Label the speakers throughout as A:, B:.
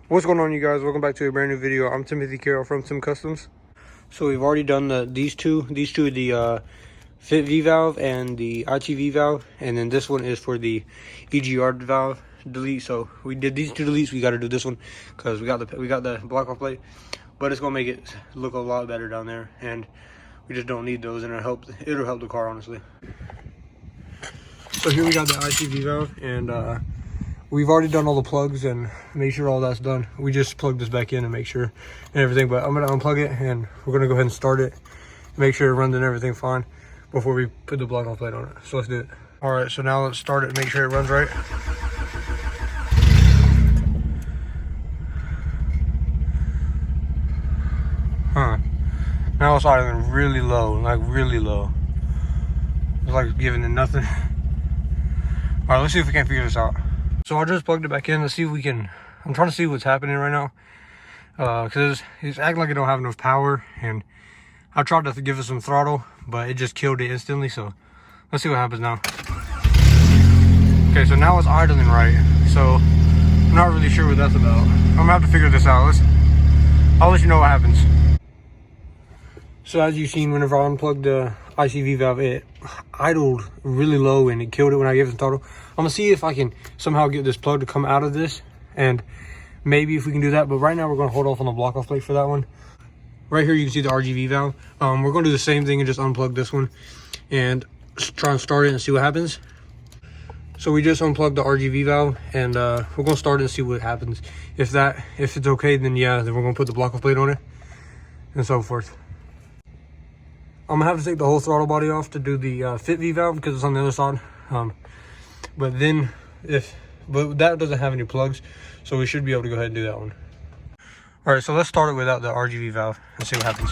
A: What's going on, you guys? Welcome back to a brand new video. I'm Timothy Carroll from Tim Customs. So we've already done these two, the fit V valve and the ITV valve, and then this one is for the EGR valve delete. So we did these two deletes. We got to do this one because we got the block off plate, but it's gonna make it look a lot better down there, and we just don't need those, and it'll help the car, honestly. So here we got the ITV valve, and we've already done all the plugs and make sure all that's done. We just plug this back in and make sure and everything, but I'm gonna unplug it and we're gonna go ahead and start it, make sure it runs and everything fine before we put the block off plate on it. So let's do it. All right, so now let's start it and make sure it runs right. Now it's idling really low, like really low. It's like giving it nothing. All right, let's see if we can figure this out. So I just plugged it back in. Let's see if we can. I'm trying to see what's happening right now, because it's acting like it don't have enough power, and I tried to give it some throttle, but it just killed it instantly. So let's see what happens now. Okay, so now it's idling right. So I'm not really sure what that's about. I'm gonna have to figure this out. I'll let you know what happens. So as you've seen, whenever I unplugged the ICV valve, it idled really low and it killed it when I gave it the throttle. I'm gonna see if I can somehow get this plug to come out of this, and maybe if we can do that. But right now we're gonna hold off on the block off plate for that one. Right here you can see the RGV valve. We're gonna do the same thing and just unplug this one and try and start it and see what happens. So we just unplugged the RGV valve, and we're gonna start it and see what happens. If it's okay, then yeah, then we're gonna put the block off plate on it and so forth. I'm gonna have to take the whole throttle body off to do the fit V valve because it's on the other side. But that doesn't have any plugs, so we should be able to go ahead and do that one. All right, so let's start it without the RGV valve and see what happens.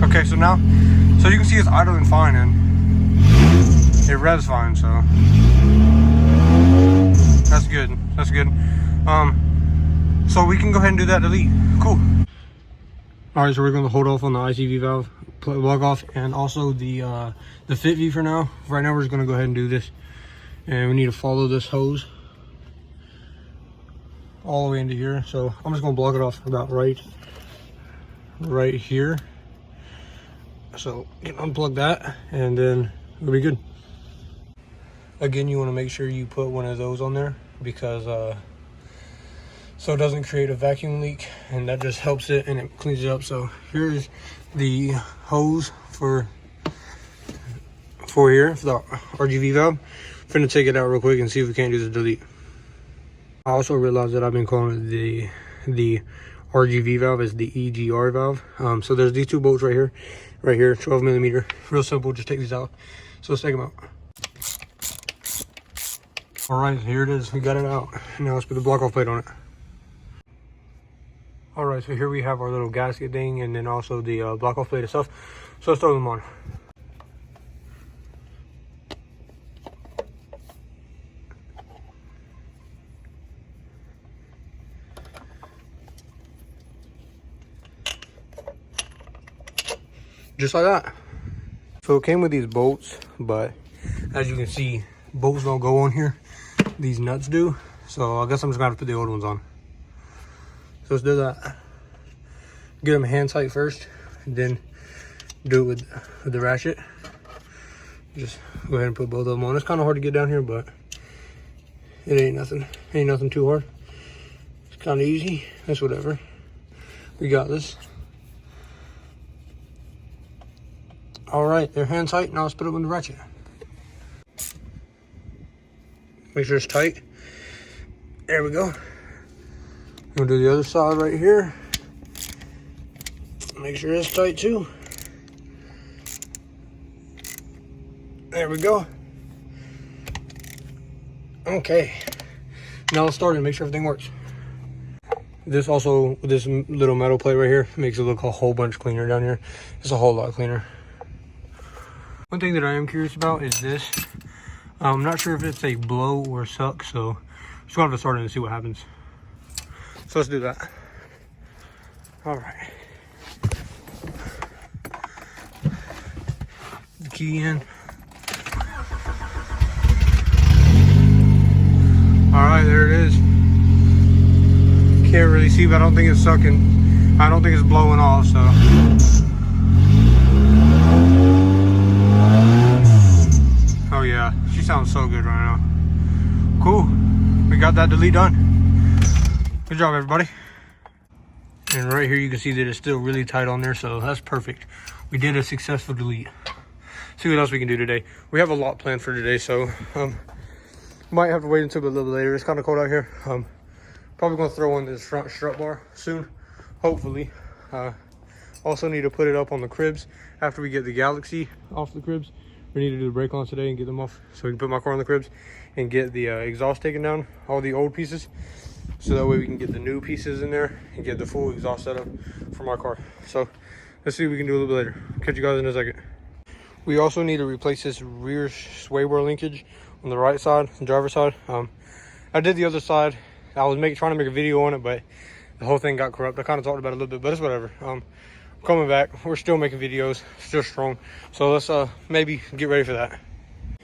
A: Okay, so you can see it's idling fine and it revs fine, so that's good. That's good. So we can go ahead and do that delete. Cool. All right, so we're going to hold off on the ICV valve, plug off, and also the fit V for now. Right now, we're just going to go ahead and do this, and we need to follow this hose all the way into here. So I'm just going to block it off about right here. So you can unplug that, and then it'll be good. Again, you want to make sure you put one of those on there because so it doesn't create a vacuum leak, and that just helps it and it cleans it up. So here's the hose for the RGV valve. I'm gonna take it out real quick and see if we can't do the delete. I also realized that I've been calling it the RGV valve as the EGR valve. So there's these two bolts right here, 12 millimeter. Real simple, just take these out. So let's take them out. All right, here it is. We got it out. Now let's put the block off plate on it. All right, so here we have our little gasket thing, and then also the block off plate itself. So let's throw them on. Just like that. So it came with these bolts, but as you can see, bolts don't go on here. These nuts do. So I guess I'm just gonna have to put the old ones on. So let's do that. Get them hand tight first, and then do it with the ratchet. Just go ahead and put both of them on. It's kind of hard to get down here, but it ain't nothing. Ain't nothing too hard. It's kind of easy. That's whatever. We got this. All right, they're hand tight. Now let's put it with the ratchet. Make sure it's tight. There we go. We'll do the other side right here. Make sure it's tight too. There we go. Okay. Now let's start it and make sure everything works. This little metal plate right here makes it look a whole bunch cleaner down here. It's a whole lot cleaner. One thing that I am curious about is this. I'm not sure if it's a blow or suck, so just gonna have to start it and see what happens. So let's do that. All right. The key in. All really see, but I don't think it's sucking. I don't think it's blowing off, so. Oh yeah, she sounds so good right now. Cool, we got that delete done. Good job, everybody. And right here you can see that it's still really tight on there, so that's perfect. We did a successful delete. See what else we can do today. We have a lot planned for today, so might have to wait until a little bit later. It's kind of cold out here. Probably gonna throw in this front strut bar soon, hopefully. Also need to put it up on the cribs after we get the Galaxy off the cribs. We need to do the brake ons today and get them off so we can put my car on the cribs and get the exhaust taken down, all the old pieces, so that way we can get the new pieces in there and get the full exhaust setup for my car. So let's see what we can do a little bit later. Catch you guys in a second. We also need to replace this rear sway bar linkage on the right side, the driver's side. I did the other side. I was trying to make a video on it, but the whole thing got corrupt. I kind of talked about it a little bit, but it's whatever. Coming back, we're still making videos, still strong. So let's maybe get ready for that.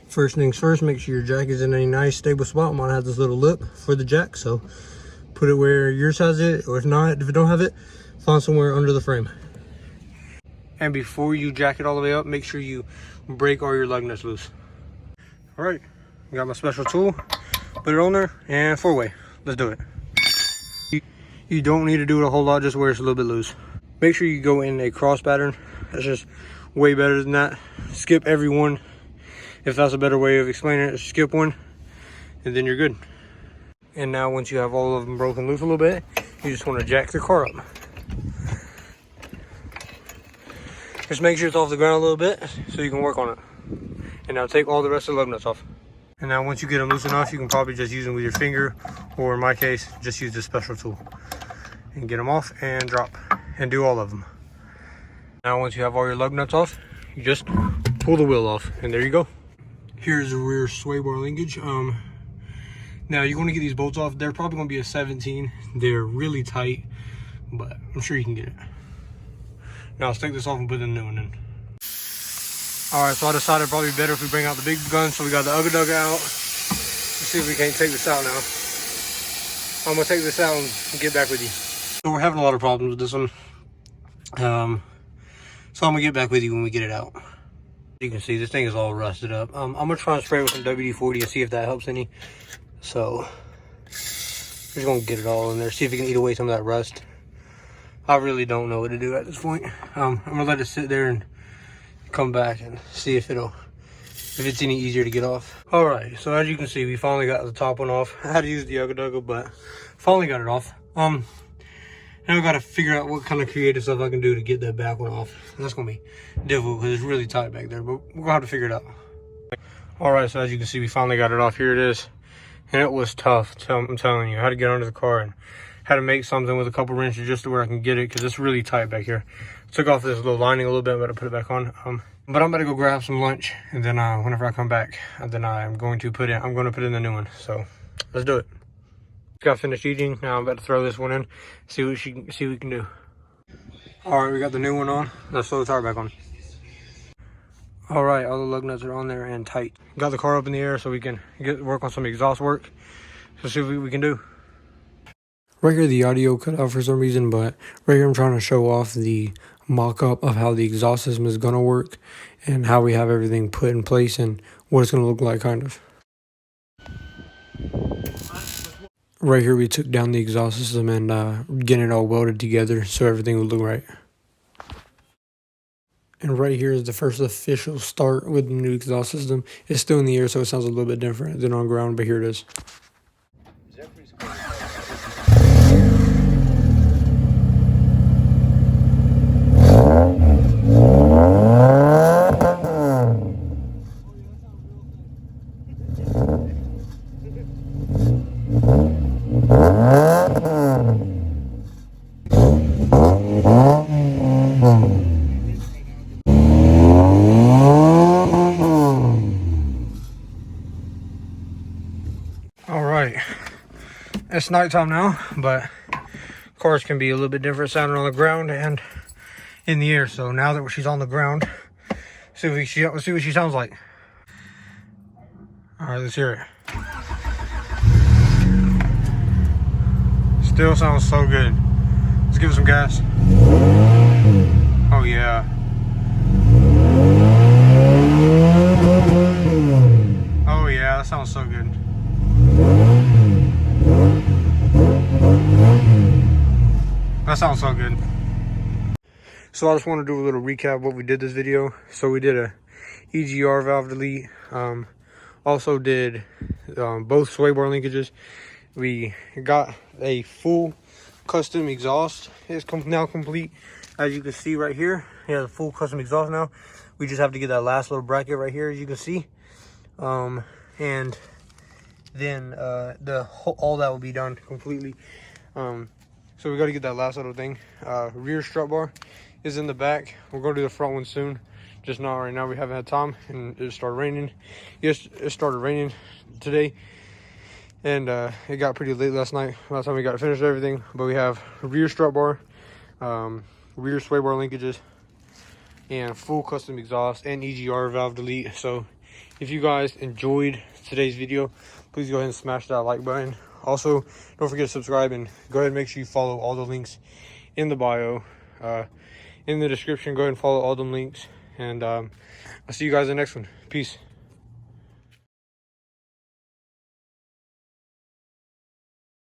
A: First things first, make sure your jack is in a nice stable spot. Mine has this little lip for the jack, so put it where yours has it, or if not, if it don't have it, find somewhere under the frame. And before you jack it all the way up, make sure you break all your lug nuts loose. All right, got my special tool, put it on there, and 4-way. Let's do it. You don't need to do it a whole lot, just where it's a little bit loose. Make sure you go in a cross pattern. That's just way better than that. Skip every one. If that's a better way of explaining it, skip one, and then you're good. And now once you have all of them broken loose a little bit, you just want to jack the car up. Just make sure it's off the ground a little bit so you can work on it. And now take all the rest of the lug nuts off. And now once you get them loose enough, you can probably just use them with your finger, or in my case, just use this special tool. And get them off and drop, and do all of them. Now once you have all your lug nuts off, you just pull the wheel off, and there you go. Here's the rear sway bar linkage. Now you're going to get these bolts off. They're probably going to be a 17. They're really tight, but I'm sure you can get it. Now let's take this off and put the new one in. All right, so I decided probably better if we bring out the big gun. So we got the Ugga out. Let's see if we can't take this out now. I'm gonna take this out and get back with you. So we're having a lot of problems with this one. So I'm gonna get back with you when we get it out. You can see this thing is all rusted up. I'm gonna try and spray it with some WD-40 and see if that helps any. So just gonna get it all in there, see if it can eat away some of that rust. I really don't know what to do at this point. I'm gonna let it sit there and come back and see if it's any easier to get off. All right, so as you can see, we finally got the top one off. I had to use the Ugga, but finally got it off. Now we gotta figure out what kind of creative stuff I can do to get that back one off. And that's gonna be difficult because it's really tight back there, but we're gonna have to figure it out. All right, so as you can see, we finally got it off. Here it is. And it was tough, I'm telling you. I had to get under the car and had to make something with a couple wrenches just to where I can get it, because it's really tight back here. Took off this little lining a little bit, I'm gonna put it back on. But I'm gonna go grab some lunch, and then whenever I come back, then I'm gonna put in the new one. So let's do it. Got finished eating. Now I'm about to throw this one in, see what we can do. All right, we got the new one on. Let's throw the tire back on. All right, all the lug nuts are on there and tight. Got the car up in the air so we can work on some exhaust work. So see what we can do. Right here the audio cut out for some reason, but right here I'm trying to show off the mock-up of how the exhaust system is going to work and how we have everything put in place and what it's going to look like, kind of. Right here we took down the exhaust system and getting it all welded together so everything would look right. And right here is the first official start with the new exhaust system. It's still in the air, so it sounds a little bit different than on ground, but here it is. It's nighttime now, but cars can be a little bit different sounding on the ground and in the air. So now that she's on the ground, let's see what she sounds like. All right, let's hear it. Still sounds so good. Let's give it some gas. Oh yeah. Oh yeah, that sounds so good. That sounds so good. So I just want to do a little recap of what we did this video. So we did a EGR valve delete. Also did both sway bar linkages. We got a full custom exhaust. It's now complete. As you can see right here, it has a full custom exhaust now. We just have to get that last little bracket right here, as you can see. And then all that will be done completely. So we got to get that last little thing. Rear strut bar is in the back. We'll go to the front one soon. Just not right now. We haven't had time, and it started raining. Yes, it started raining today, and it got pretty late last night. Last time we got finished everything, but we have rear strut bar, rear sway bar linkages, and full custom exhaust and EGR valve delete. So if you guys enjoyed today's video, please go ahead and smash that like button. Also, don't forget to subscribe, and go ahead and make sure you follow all the links in the bio, in the description. Go ahead and follow all the links, and I'll see you guys in the next one. Peace.